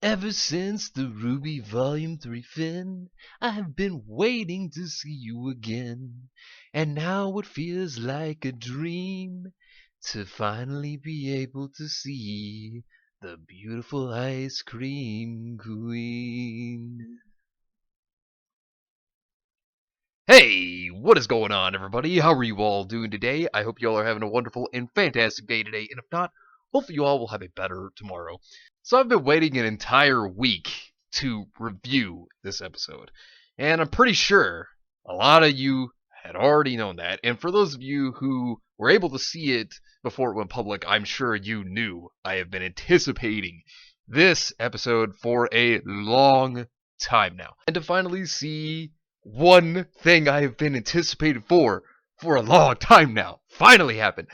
Ever since the RWBY Volume 3 fin, I have been waiting to see you again. And now it feels like a dream to finally be able to see the beautiful ice cream queen. Hey, what is going on, everybody? How are you all doing today? I hope you all are having a wonderful and fantastic day today, and if not, hopefully you all will have a better tomorrow. So I've been waiting an entire week to review this episode, and I'm pretty sure a lot of you had already known that, and for those of you who were able to see it before it went public, I'm sure you knew I have been anticipating this episode for a long time now. And to finally see one thing I have been anticipating for a long time now finally happened.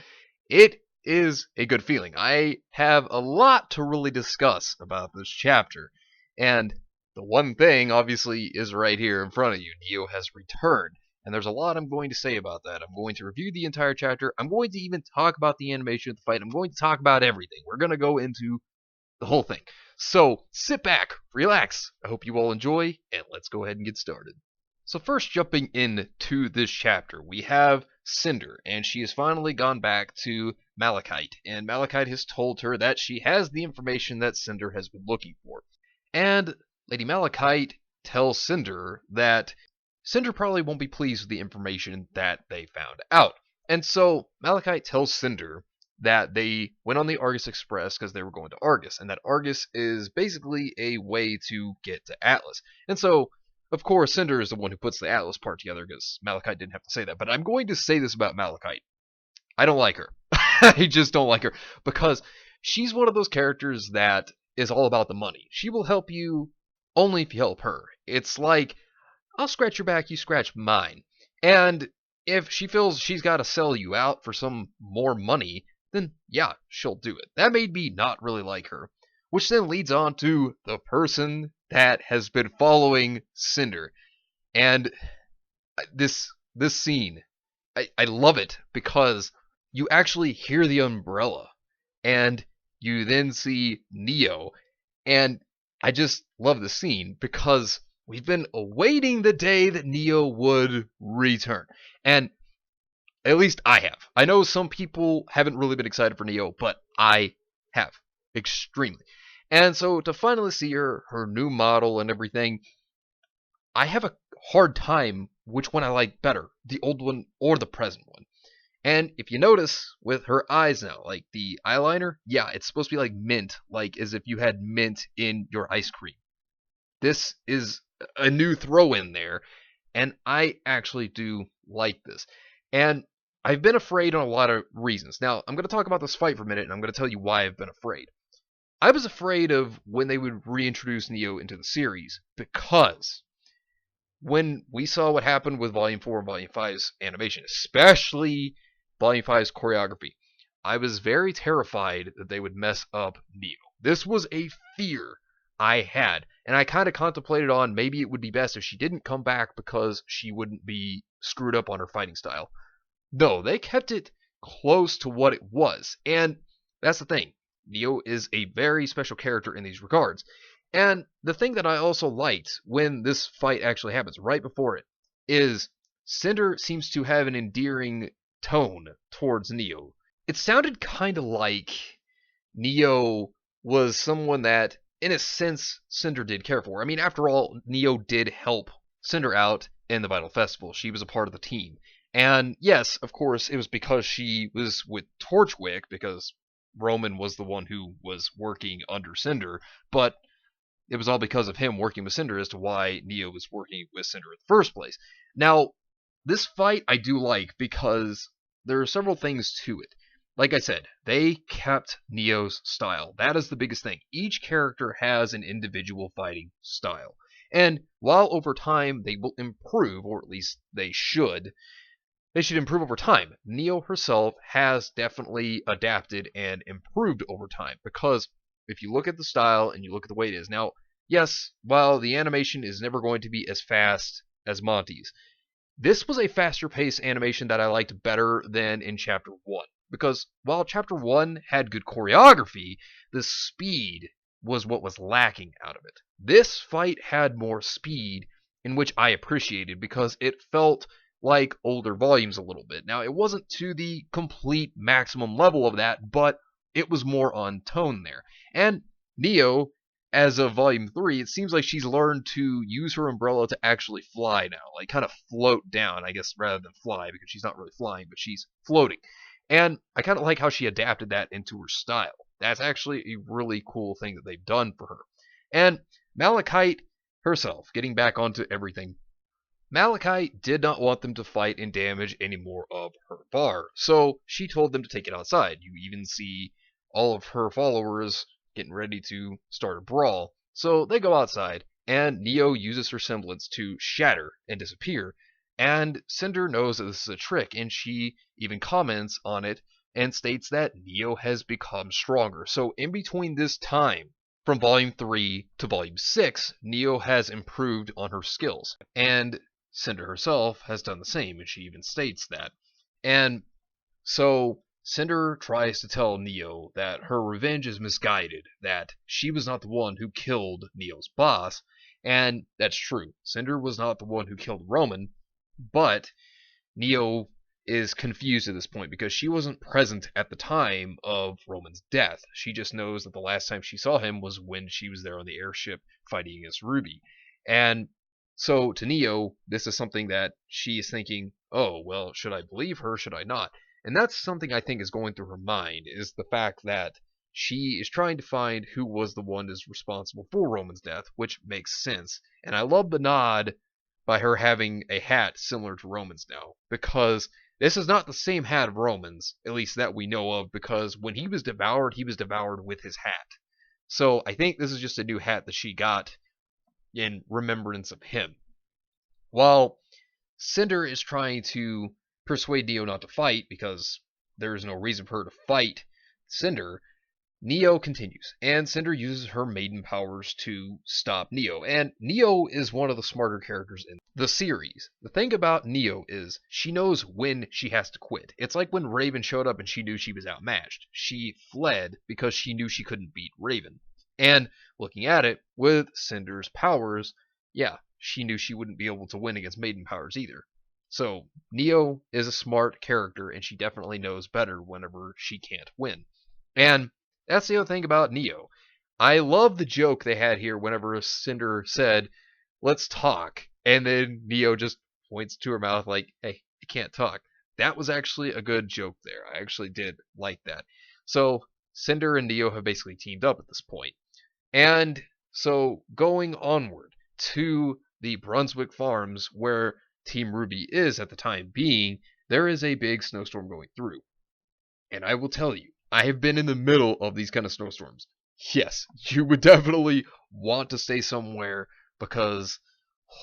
It is a good feeling. I have a lot to really discuss about this chapter, and the one thing obviously is right here in front of you. Neo has returned, and there's a lot I'm going to say about that. I'm going to review the entire chapter. I'm going to even talk about the animation of the fight. I'm going to talk about everything. We're going to go into the whole thing. So sit back, relax. I hope you all enjoy, and let's go ahead and get started. So first, jumping into this chapter, we have Cinder, and she has finally gone back to Malachite, and Malachite has told her that she has the information that Cinder has been looking for. And Lady Malachite tells Cinder that Cinder probably won't be pleased with the information that they found out. And so Malachite tells Cinder that they went on the Argus Express because they were going to Argus, and that Argus is basically a way to get to Atlas. And so of course, Cinder is the one who puts the Atlas part together, because Malachite didn't have to say that. But I'm going to say this about Malachite. I don't like her. I just don't like her, because she's one of those characters that is all about the money. She will help you only if you help her. It's like, I'll scratch your back, you scratch mine. And if she feels she's got to sell you out for some more money, then yeah, she'll do it. That made me not really like her. Which then leads on to the person that has been following Cinder. And this scene, I love it because you actually hear the umbrella, and you then see Neo, and I just love the scene because we've been awaiting the day that Neo would return. And at least I have. I know some people haven't really been excited for Neo, but I have. Extremely. And so to finally see her new model and everything, I have a hard time which one I like better, the old one or the present one. And if you notice with her eyes now, like the eyeliner, yeah, it's supposed to be like mint, like as if you had mint in your ice cream. This is a new throw in there, and I actually do like this. And I've been afraid on a lot of reasons. Now, I'm going to talk about this fight for a minute, and I'm going to tell you why I've been afraid. I was afraid of when they would reintroduce Neo into the series, because when we saw what happened with Volume 4 and Volume 5's animation, especially Volume 5's choreography, I was very terrified that they would mess up Neo. This was a fear I had, and I kind of contemplated on maybe it would be best if she didn't come back because she wouldn't be screwed up on her fighting style. No, they kept it close to what it was, and that's the thing. Neo is a very special character in these regards. And the thing that I also liked when this fight actually happens, right before it, is Cinder seems to have an endearing tone towards Neo. It sounded kind of like Neo was someone that, in a sense, Cinder did care for. I mean, after all, Neo did help Cinder out in the Vital Festival. She was a part of the team. And yes, of course, it was because she was with Torchwick, because Roman was the one who was working under Cinder, but it was all because of him working with Cinder as to why Neo was working with Cinder in the first place. Now, this fight I do like because there are several things to it. Like I said, they kept Neo's style. That is the biggest thing. Each character has an individual fighting style. And while over time they will improve, or at least they should improve over time. Neo herself has definitely adapted and improved over time, because if you look at the style and you look at the way it is now, yes, while the animation is never going to be as fast as Monty's, this was a faster paced animation that I liked better than in Chapter 1. Because while Chapter 1 had good choreography, the speed was what was lacking out of it. This fight had more speed, in which I appreciated because it felt like older volumes a little bit. Now, it wasn't to the complete maximum level of that, but it was more on tone there. And Neo, as of Volume 3, it seems like she's learned to use her umbrella to actually fly now, like kind of float down, I guess, rather than fly, because she's not really flying, but she's floating. And I kind of like how she adapted that into her style. That's actually a really cool thing that they've done for her. And Malachite herself, getting back onto everything, Malachite did not want them to fight and damage any more of her bar, so she told them to take it outside. You even see all of her followers getting ready to start a brawl, so they go outside, and Neo uses her semblance to shatter and disappear, and Cinder knows that this is a trick, and she even comments on it and states that Neo has become stronger. So in between this time, from Volume 3 to Volume 6, Neo has improved on her skills, and Cinder herself has done the same, and she even states that. And so Cinder tries to tell Neo that her revenge is misguided, that she was not the one who killed Neo's boss, and that's true. Cinder was not the one who killed Roman, but Neo is confused at this point because she wasn't present at the time of Roman's death. She just knows that the last time she saw him was when she was there on the airship fighting against RWBY. And so to Neo, this is something that she is thinking, oh, well, should I believe her? Should I not? And that's something I think is going through her mind, is the fact that she is trying to find who was the one that's responsible for Roman's death, which makes sense. And I love the nod by her having a hat similar to Roman's now, because this is not the same hat of Roman's, at least that we know of, because when he was devoured with his hat. So I think this is just a new hat that she got in remembrance of him. While Cinder is trying to persuade Neo not to fight, because there is no reason for her to fight Cinder, Neo continues, and Cinder uses her maiden powers to stop Neo. And Neo is one of the smarter characters in the series. The thing about Neo is she knows when she has to quit. It's like when Raven showed up and she knew she was outmatched. She fled because she knew she couldn't beat Raven. And looking at it, with Cinder's powers, yeah, she knew she wouldn't be able to win against maiden powers either. So Neo is a smart character, and she definitely knows better whenever she can't win. And that's the other thing about Neo. I love the joke they had here whenever Cinder said, let's talk, and then Neo just points to her mouth like, hey, you can't talk. That was actually a good joke there. I actually did like that. So Cinder and Neo have basically teamed up at this point. And so going onward to the Brunswick farms where Team RWBY is at the time being, there is a big snowstorm going through. And I will tell you, I have been in the middle of these kind of snowstorms. Yes, you would definitely want to stay somewhere because,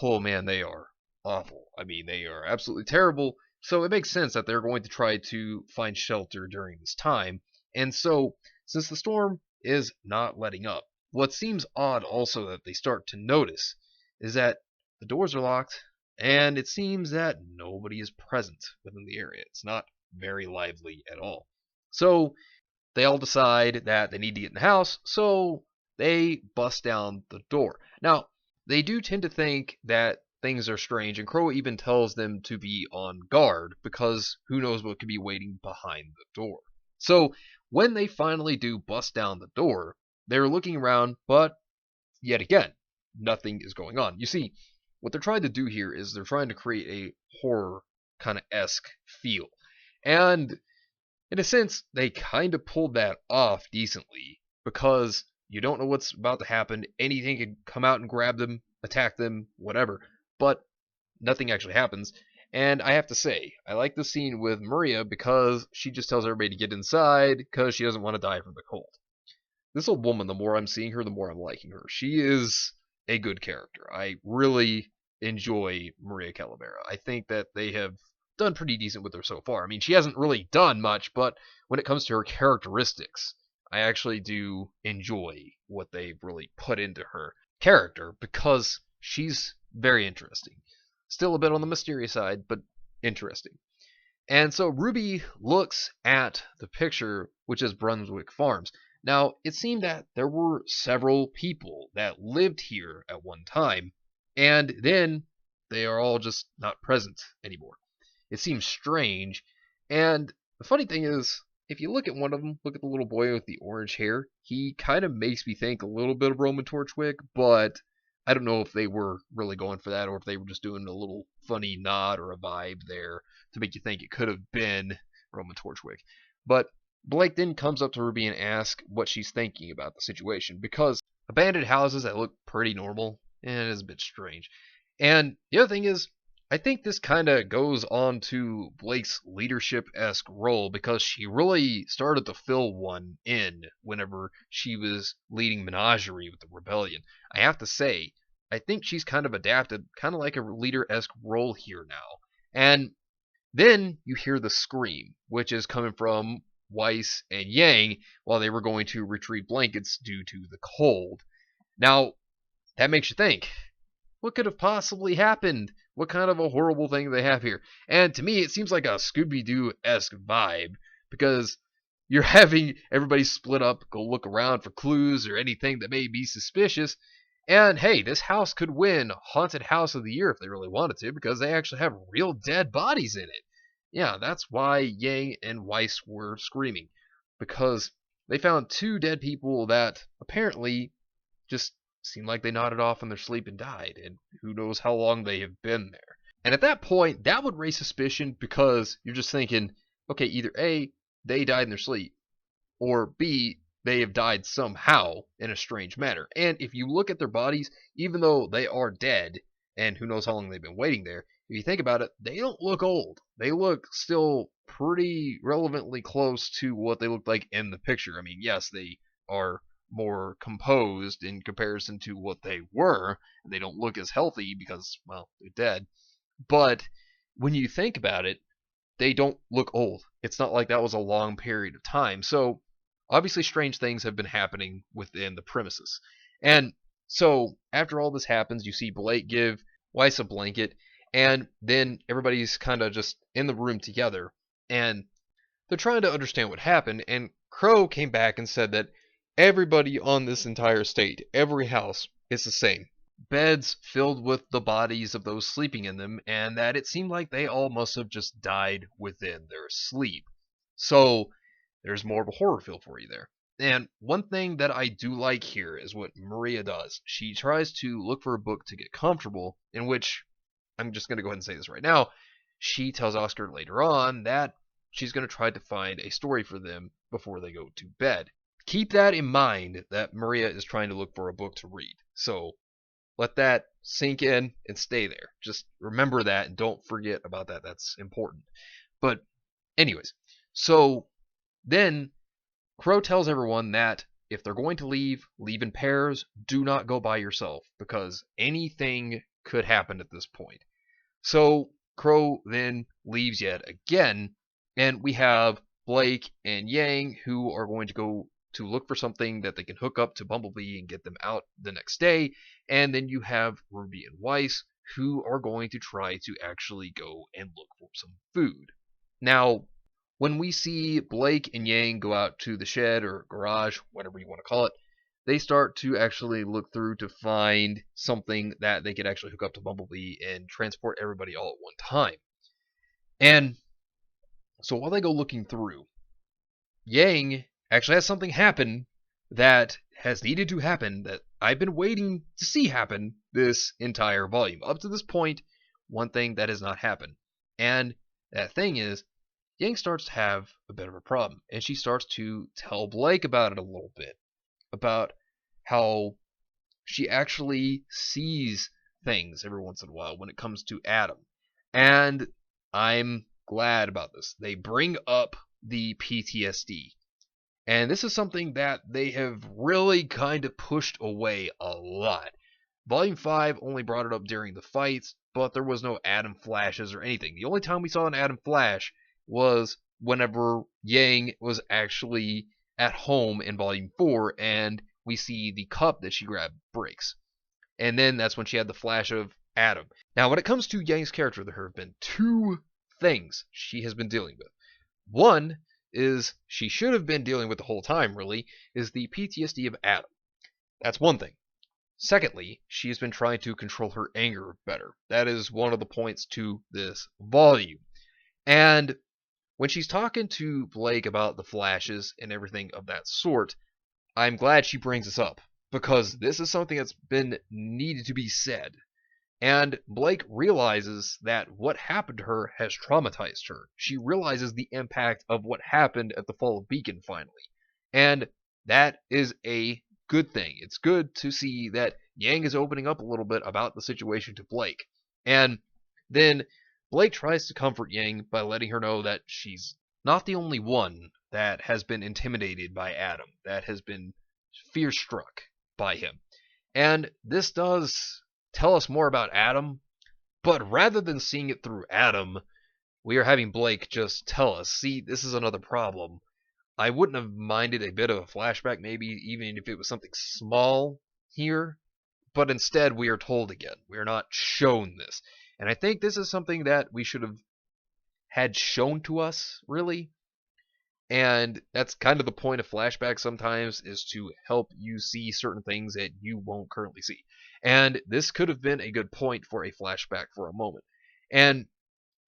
oh man, they are awful. I mean, they are absolutely terrible. So it makes sense that they're going to try to find shelter during this time. And so, since the storm is not letting up, what seems odd also that they start to notice is that the doors are locked, and it seems that nobody is present within the area. It's not very lively at all. So they all decide that they need to get in the house, so they bust down the door. Now, they do tend to think that things are strange, and Crow even tells them to be on guard, because who knows what could be waiting behind the door. So, when they finally do bust down the door, they're looking around, but yet again, nothing is going on. You see, what they're trying to do here is they're trying to create a horror kind of esque feel. And in a sense, they kind of pulled that off decently, because you don't know what's about to happen. Anything could come out and grab them, attack them, whatever. But nothing actually happens. And I have to say, I like the scene with Maria because she just tells everybody to get inside because she doesn't want to die from the cold. This old woman, the more I'm seeing her, the more I'm liking her. She is a good character. I really enjoy Maria Calavera. I think that they have done pretty decent with her so far. I mean, she hasn't really done much, but when it comes to her characteristics, I actually do enjoy what they've really put into her character because she's very interesting. Still a bit on the mysterious side, but interesting. And so RWBY looks at the picture, which is Brunswick Farms. Now, it seemed that there were several people that lived here at one time, and then they are all just not present anymore. It seems strange, and the funny thing is, if you look at one of them, look at the little boy with the orange hair, he kind of makes me think a little bit of Roman Torchwick, but I don't know if they were really going for that or if they were just doing a little funny nod or a vibe there to make you think it could have been Roman Torchwick. But Blake then comes up to Ruby and asks what she's thinking about the situation, because abandoned houses that look pretty normal, and it is a bit strange. And the other thing is, I think this kind of goes on to Blake's leadership-esque role, because she really started to fill one in whenever she was leading Menagerie with the rebellion. I have to say, I think she's kind of adapted, kind of like a leader-esque role here now. And then you hear the scream, which is coming from Weiss and Yang while they were going to retrieve blankets due to the cold. Now, that makes you think, what could have possibly happened? What kind of a horrible thing do they have here? And to me, it seems like a Scooby-Doo-esque vibe, because you're having everybody split up, go look around for clues or anything that may be suspicious. And hey, this house could win Haunted House of the Year if they really wanted to, because they actually have real dead bodies in it. Yeah, that's why Yang and Weiss were screaming, because they found two dead people that apparently just seemed like they nodded off in their sleep and died, and who knows how long they have been there. And at that point, that would raise suspicion, because you're just thinking, okay, either A, they died in their sleep, or B, they have died somehow in a strange manner. And if you look at their bodies, even though they are dead, and who knows how long they've been waiting there, if you think about it, they don't look old. They look still pretty relevantly close to what they looked like in the picture. I mean, yes, they are more composed in comparison to what they were. They don't look as healthy because, well, they're dead. But when you think about it, they don't look old. It's not like that was a long period of time. So obviously strange things have been happening within the premises. And so after all this happens, you see Blake give Weiss a blanket, and then everybody's kind of just in the room together, and they're trying to understand what happened. And Crow came back and said that everybody on this entire estate, every house, is the same. Beds filled with the bodies of those sleeping in them, and that it seemed like they all must have just died within their sleep. So there's more of a horror feel for you there. And one thing that I do like here is what Maria does. She tries to look for a book to get comfortable, in which, I'm just going to go ahead and say this right now, she tells Oscar later on that she's going to try to find a story for them before they go to bed. Keep that in mind, that Maria is trying to look for a book to read. So let that sink in and stay there. Just remember that and don't forget about that. That's important. But anyways, so then Crow tells everyone that if they're going to leave, leave in pairs. Do not go by yourself, because anything could happen at this point. So Crow then leaves yet again, and we have Blake and Yang who are going to go to look for something that they can hook up to Bumblebee and get them out the next day. And then you have Ruby and Weiss who are going to try to actually go and look for some food. Now, when we see Blake and Yang go out to the shed or garage, whatever you want to call it, they start to actually look through to find something that they could actually hook up to Bumblebee and transport everybody all at one time. And so while they go looking through, Yang actually has something happen that has needed to happen, that I've been waiting to see happen this entire volume. Up to this point, one thing that has not happened. And that thing is, Yang starts to have a bit of a problem, and she starts to tell Blake about it a little bit, about how she actually sees things every once in a while when it comes to Adam. And I'm glad about this. They bring up the PTSD. And this is something that they have really kind of pushed away a lot. Volume 5 only brought it up during the fights, but there was no Adam flashes or anything. The only time we saw an Adam flash was whenever Yang was actually at home in Volume 4, and we see the cup that she grabbed breaks. And then that's when she had the flash of Adam. Now, when it comes to Yang's character, there have been two things she has been dealing with. One is she should have been dealing with the whole time, really, is the PTSD of Adam. That's one thing. Secondly, she has been trying to control her anger better. That is one of the points to this volume. And when she's talking to Blake about the flashes and everything of that sort, I'm glad she brings this up, because this is something that's been needed to be said. And Blake realizes that what happened to her has traumatized her. She realizes the impact of what happened at the fall of Beacon finally. And that is a good thing. It's good to see that Yang is opening up a little bit about the situation to Blake. And then Blake tries to comfort Yang by letting her know that she's not the only one that has been intimidated by Adam, that has been fear-struck by him. And this does tell us more about Adam, but rather than seeing it through Adam, we are having Blake just tell us, see, this is another problem. I wouldn't have minded a bit of a flashback, maybe even if it was something small here, but instead we are told again. We are not shown this. And I think this is something that we should have had shown to us, really. And that's kind of the point of flashbacks sometimes, is to help you see certain things that you won't currently see. And this could have been a good point for a flashback for a moment. And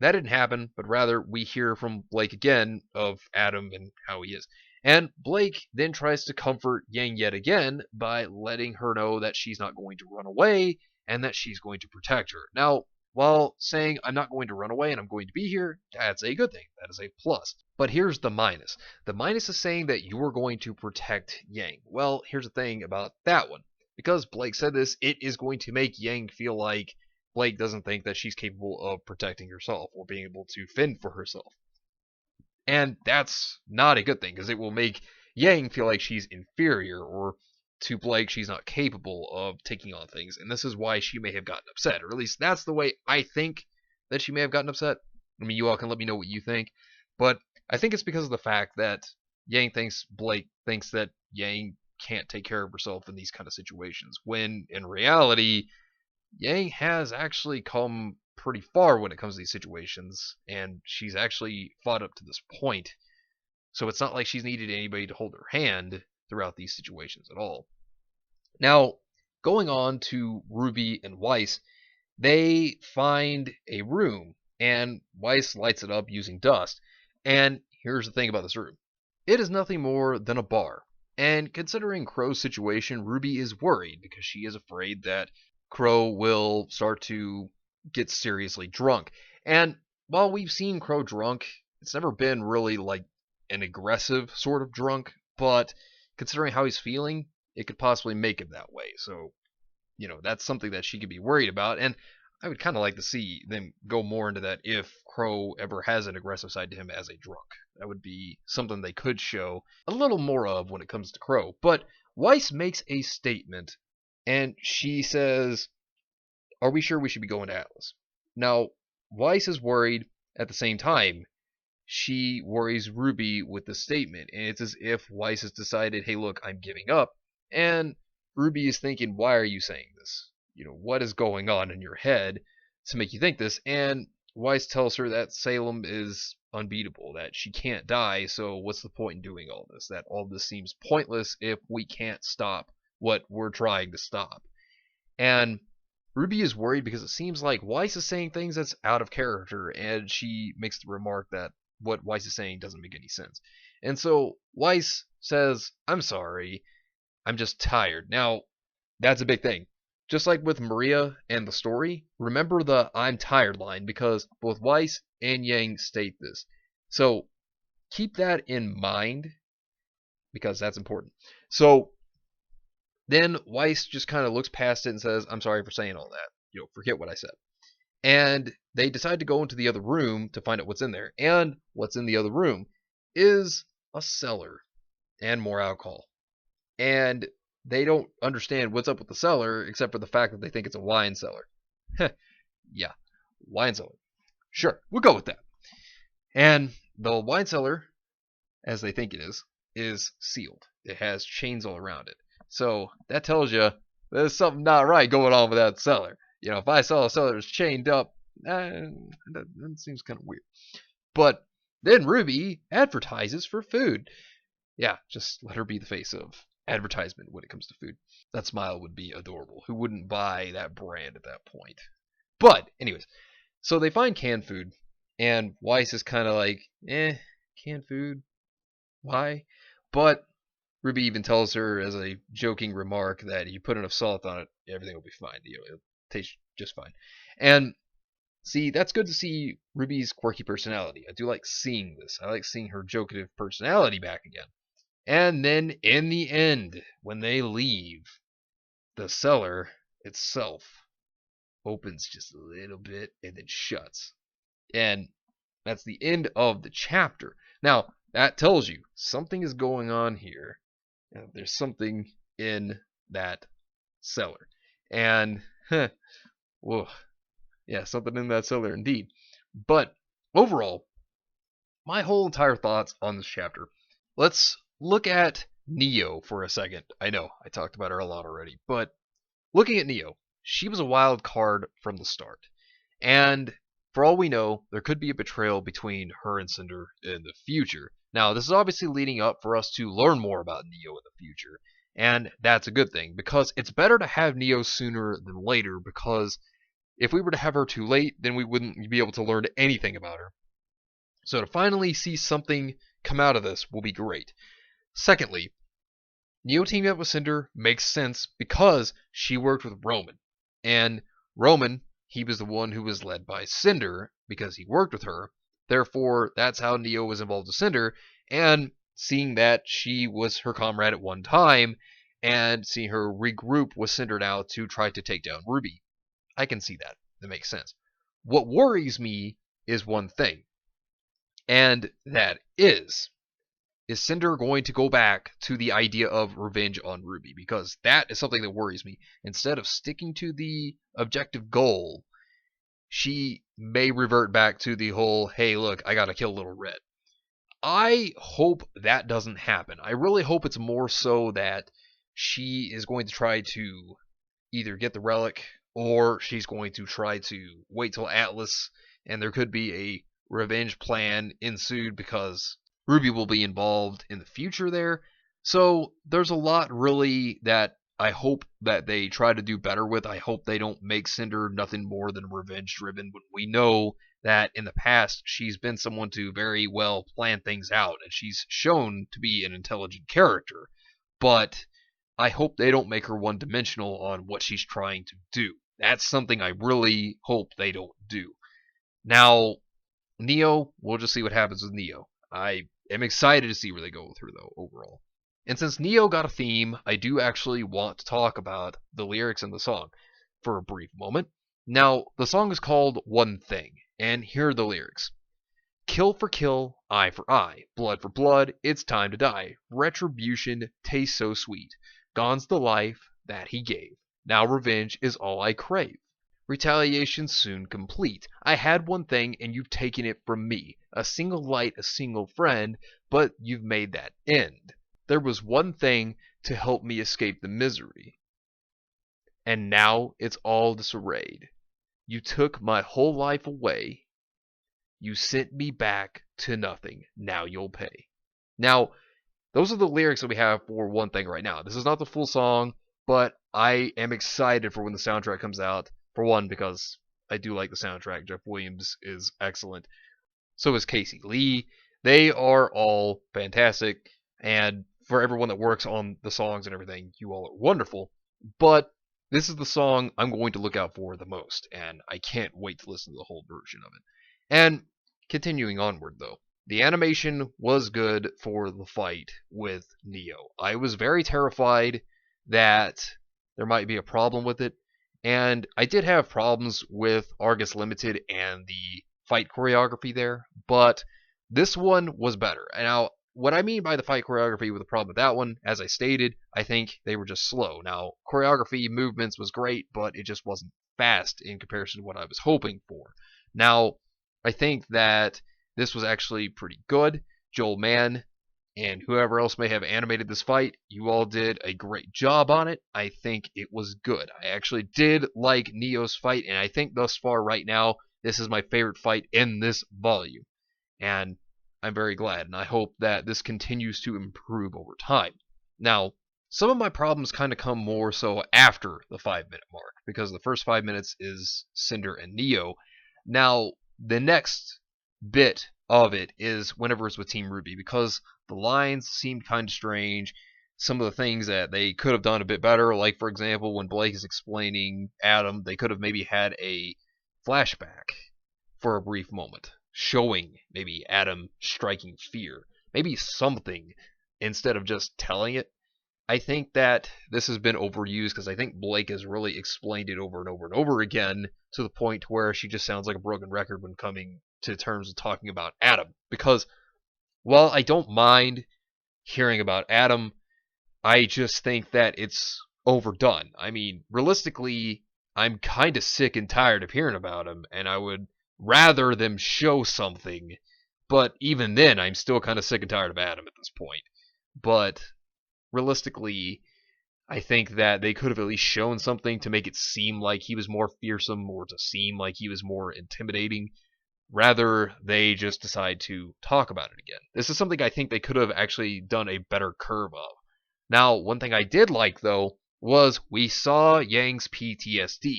that didn't happen, but rather we hear from Blake again of Adam and how he is. And Blake then tries to comfort Yang yet again by letting her know that she's not going to run away and that she's going to protect her. Now, while saying I'm not going to run away and I'm going to be here, that's a good thing. That is a plus. But here's the minus. The minus is saying that you're going to protect Yang. Well, here's the thing about that one. Because Blake said this, it is going to make Yang feel like Blake doesn't think that she's capable of protecting herself or being able to fend for herself. And that's not a good thing, because it will make Yang feel like she's inferior, or to Blake, she's not capable of taking on things. And this is why she may have gotten upset, or at least that's the way I think that she may have gotten upset. I mean, you all can let me know what you think. But I think it's because of the fact that Blake thinks that Yang can't take care of herself in these kind of situations, when in reality, Yang has actually come pretty far when it comes to these situations, and she's actually fought up to this point. So it's not like she's needed anybody to hold her hand throughout these situations at all. Now, going on to Ruby and Weiss, they find a room, and Weiss lights it up using dust. And here's the thing about this room. It is nothing more than a bar. And considering Crow's situation, Ruby is worried because she is afraid that Crow will start to get seriously drunk. And while we've seen Crow drunk, it's never been really like an aggressive sort of drunk, but considering how he's feeling, it could possibly make him that way. So, that's something that she could be worried about. And I would kind of like to see them go more into that if Crow ever has an aggressive side to him as a drunk. That would be something they could show a little more of when it comes to Crow. But Weiss makes a statement, and she says, are we sure we should be going to Atlas? Now, Weiss is worried. At the same time, she worries Ruby with the statement, and it's as if Weiss has decided, hey, look, I'm giving up. And Ruby is thinking, why are you saying this? What is going on in your head to make you think this? And Weiss tells her that Salem is unbeatable, that she can't die, so what's the point in doing all this? That all this seems pointless if we can't stop what we're trying to stop. And Ruby is worried because it seems like Weiss is saying things that's out of character, and she makes the remark that what Weiss is saying doesn't make any sense. And so Weiss says, I'm sorry, I'm just tired. Now, that's a big thing. Just like with Maria and the story, remember the I'm tired line, because both Weiss and Yang state this. So keep that in mind, because that's important. So then Weiss just kind of looks past it and says, I'm sorry for saying all that. Forget what I said. And they decide to go into the other room to find out what's in there. And what's in the other room is a cellar and more alcohol. And they don't understand what's up with the cellar, except for the fact that they think it's a wine cellar. Yeah, wine cellar. Sure, we'll go with that. And the wine cellar, as they think it is sealed. It has chains all around it. So that tells you there's something not right going on with that cellar. If I saw a cellar that's chained up, that seems kind of weird. But Then RWBY advertises for food. Yeah, just let her be the face of advertisement when it comes to food. That smile would be adorable. Who wouldn't buy that brand at that point? But, anyways, so they find canned food, and Weiss is kind of like, canned food? Why? But RWBY even tells her as a joking remark that you put enough salt on it, everything will be fine. It'll taste just fine. And see, that's good to see RWBY's quirky personality. I do like seeing this. I like seeing her jokative personality back again. And then in the end, when they leave, the cellar itself opens just a little bit and then shuts. And that's the end of the chapter. Now, that tells you something is going on here. There's something in that cellar. And, whoa, yeah, something in that cellar indeed. But overall, my whole entire thoughts on this chapter. Let's look at Neo for a second. I know, I talked about her a lot already, but looking at Neo, she was a wild card from the start. And for all we know, there could be a betrayal between her and Cinder in the future. Now, this is obviously leading up for us to learn more about Neo in the future. And that's a good thing, because it's better to have Neo sooner than later, because if we were to have her too late, then we wouldn't be able to learn anything about her. So to finally see something come out of this will be great. Secondly, Neo teaming up with Cinder makes sense because she worked with Roman. And Roman, he was the one who was led by Cinder because he worked with her. Therefore, that's how Neo was involved with Cinder. And seeing that she was her comrade at one time, and seeing her regroup with Cinder now to try to take down RWBY, I can see that. That makes sense. What worries me is one thing. And that is Cinder going to go back to the idea of revenge on RWBY? Because that is something that worries me. Instead of sticking to the objective goal, she may revert back to the whole, hey, look, I gotta kill Little Red. I hope that doesn't happen. I really hope it's more so that she is going to try to either get the relic, or she's going to try to wait till Atlas, and there could be a revenge plan ensued because RWBY will be involved in the future there. So there's a lot really that I hope that they try to do better with. I hope they don't make Cinder nothing more than revenge driven, when we know that in the past she's been someone to very well plan things out, and she's shown to be an intelligent character. But I hope they don't make her one dimensional on what she's trying to do. That's something I really hope they don't do. Now, Neo, we'll just see what happens with Neo. I am excited to see where they go with her, though, overall. And since Neo got a theme, I do actually want to talk about the lyrics in the song for a brief moment. Now, the song is called One Thing, and here are the lyrics. Kill for kill, eye for eye, blood for blood, it's time to die. Retribution tastes so sweet. Gone's the life that he gave. Now revenge is all I crave. Retaliation soon complete. I had one thing and you've taken it from me. A single light, a single friend, but you've made that end. There was one thing to help me escape the misery. And now it's all disarrayed. You took my whole life away. You sent me back to nothing. Now you'll pay. Now, those are the lyrics that we have for One Thing right now. This is not the full song, but I am excited for when the soundtrack comes out. For one, because I do like the soundtrack. Jeff Williams is excellent. So is Casey Lee. They are all fantastic. And for everyone that works on the songs and everything, you all are wonderful. But this is the song I'm going to look out for the most. And I can't wait to listen to the whole version of it. And continuing onward, though. The animation was good for the fight with Neo. I was very terrified that there might be a problem with it. And I did have problems with Argus Limited and the fight choreography there, but this one was better. Now, what I mean by the fight choreography with the problem with that one, as I stated, I think they were just slow. Now, choreography movements was great, but it just wasn't fast in comparison to what I was hoping for. Now, I think that this was actually pretty good. Joel Mann and whoever else may have animated this fight, you all did a great job on it. I think it was good. I actually did like Neo's fight, and I think thus far right now, this is my favorite fight in this volume. And I'm very glad, and I hope that this continues to improve over time. Now, some of my problems kind of come more so after the 5-minute mark, because the first 5 minutes is Cinder and Neo. Now, the next bit of it is whenever it's with Team RWBY, because the lines seemed kind of strange. Some of the things that they could have done a bit better, like for example, when Blake is explaining Adam, they could have maybe had a flashback for a brief moment, showing maybe Adam striking fear, maybe something instead of just telling it. I think that this has been overused because I think Blake has really explained it over and over and over again to the point where she just sounds like a broken record when coming to terms of talking about Adam. Because while I don't mind hearing about Adam, I just think that it's overdone. I mean, realistically, I'm kind of sick and tired of hearing about him, and I would rather them show something. But even then, I'm still kind of sick and tired of Adam at this point. But realistically, I think that they could have at least shown something to make it seem like he was more fearsome or to seem like he was more intimidating. Rather, they just decide to talk about it again. This is something I think they could have actually done a better curve of. Now, one thing I did like, though, was we saw Yang's PTSD.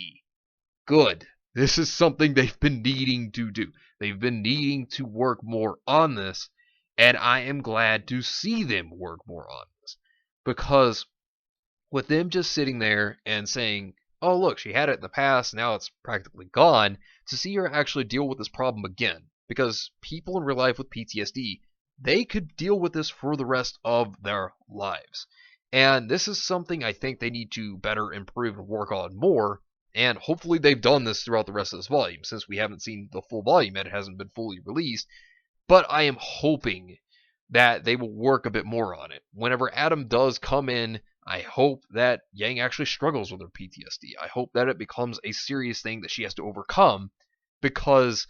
Good. This is something they've been needing to do. They've been needing to work more on this, and I am glad to see them work more on this. Because with them just sitting there and saying, oh, look, she had it in the past, now it's practically gone, to see her actually deal with this problem again. Because people in real life with PTSD, they could deal with this for the rest of their lives. And this is something I think they need to better improve and work on more. And hopefully they've done this throughout the rest of this volume, since we haven't seen the full volume yet. It hasn't been fully released. But I am hoping that they will work a bit more on it. Whenever Adam does come in, I hope that Yang actually struggles with her PTSD. I hope that it becomes a serious thing that she has to overcome, because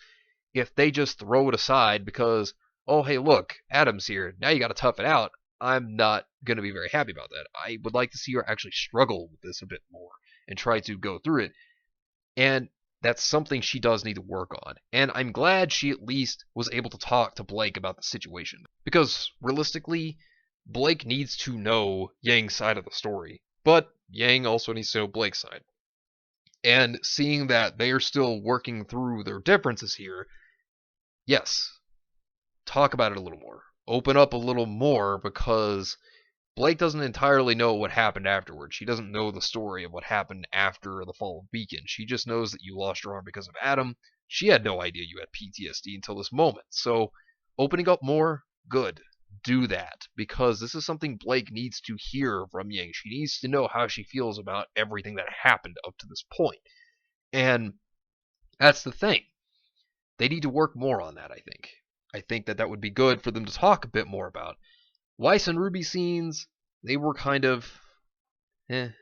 if they just throw it aside because, oh, hey, look, Adam's here, now you got to tough it out, I'm not going to be very happy about that. I would like to see her actually struggle with this a bit more and try to go through it. And that's something she does need to work on. And I'm glad she at least was able to talk to Blake about the situation. Because, realistically, Blake needs to know Yang's side of the story. But Yang also needs to know Blake's side. And seeing that they are still working through their differences here, yes, talk about it a little more. Open up a little more, because Blake doesn't entirely know what happened afterwards. She doesn't know the story of what happened after the fall of Beacon. She just knows that you lost your arm because of Adam. She had no idea you had PTSD until this moment. So, opening up more, good. Do that, because this is something Blake needs to hear from Yang. She needs to know how she feels about everything that happened up to this point. And that's the thing. They need to work more on that, I think. I think that would be good for them to talk a bit more about. Weiss and RWBY scenes, they were kind of, it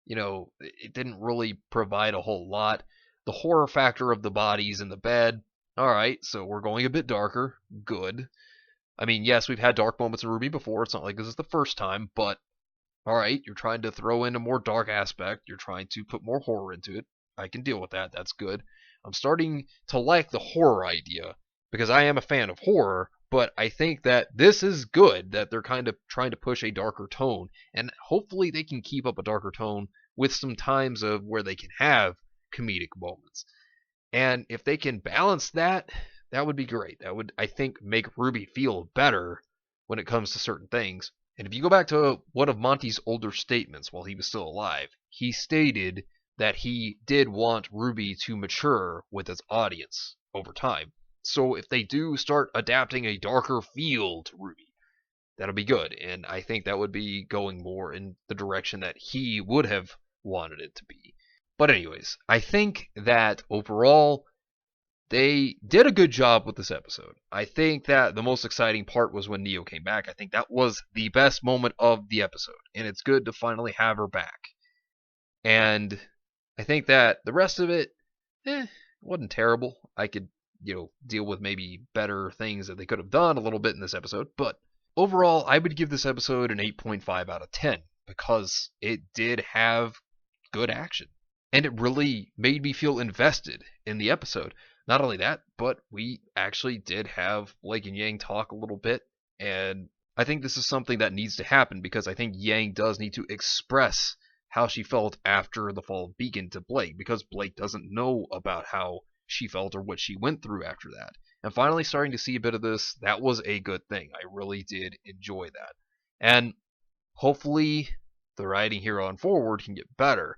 didn't really provide a whole lot. The horror factor of the bodies in the bed, alright, so we're going a bit darker, good. I mean, yes, we've had dark moments in RWBY before, it's not like this is the first time, but alright, you're trying to throw in a more dark aspect, you're trying to put more horror into it. I can deal with that, that's good. I'm starting to like the horror idea, because I am a fan of horror, but I think that this is good, that they're kind of trying to push a darker tone, and hopefully they can keep up a darker tone with some times of where they can have comedic moments. And if they can balance that, that would be great. That would, I think, make RWBY feel better when it comes to certain things. And if you go back to one of Monty's older statements while he was still alive, he stated that he did want RWBY to mature with its audience over time. So if they do start adapting a darker feel to RWBY, that'll be good. And I think that would be going more in the direction that he would have wanted it to be. But anyways, I think that overall, they did a good job with this episode. I think that the most exciting part was when Neo came back. I think that was the best moment of the episode. And it's good to finally have her back. And I think that the rest of it, wasn't terrible. I could deal with maybe better things that they could have done a little bit in this episode. But overall, I would give this episode an 8.5 out of 10, because it did have good action. And it really made me feel invested in the episode. not only that, but we actually did have Blake and Yang talk a little bit, and I think this is something that needs to happen because I think Yang does need to express how she felt after the fall of Beacon to Blake, because Blake doesn't know about how she felt or what she went through after that. And finally starting to see a bit of this, that was a good thing. I really did enjoy that. And hopefully the writing here on forward can get better.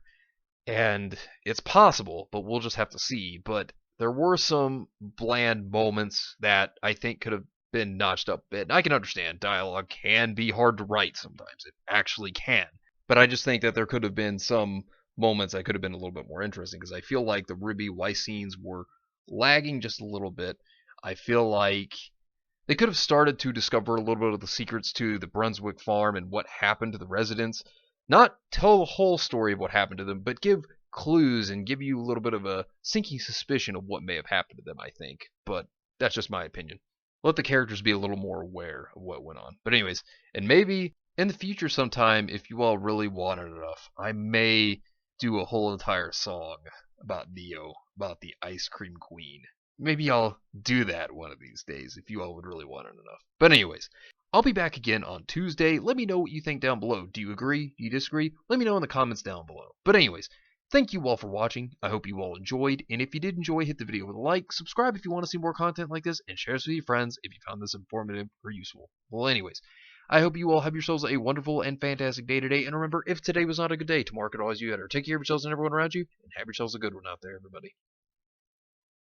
And it's possible, but we'll just have to see. But there were some bland moments that I think could have been notched up a bit. And I can understand dialogue can be hard to write sometimes. It actually can. But I just think that there could have been some moments that could have been a little bit more interesting because I feel like the RWBY Y scenes were lagging just a little bit. I feel like they could have started to discover a little bit of the secrets to the Brunswick farm and what happened to the residents. Not tell the whole story of what happened to them, but give clues and give you a little bit of a sinking suspicion of what may have happened to them, I think. But that's just my opinion. Let the characters be a little more aware of what went on. But anyways, and maybe in the future sometime, if you all really want it enough, I may do a whole entire song about Neo, about the Ice Cream Queen. Maybe I'll do that one of these days if you all would really want it enough. But anyways, I'll be back again on Tuesday. Let me know what you think down below. Do you agree? Do you disagree? Let me know in the comments down below. But anyways, thank you all for watching. I hope you all enjoyed. And if you did enjoy, hit the video with a like, subscribe if you want to see more content like this, and share this with your friends if you found this informative or useful. Well, anyways, I hope you all have yourselves a wonderful and fantastic day today. And remember, if today was not a good day, tomorrow could always be better. Take care of yourselves and everyone around you, and have yourselves a good one out there, everybody.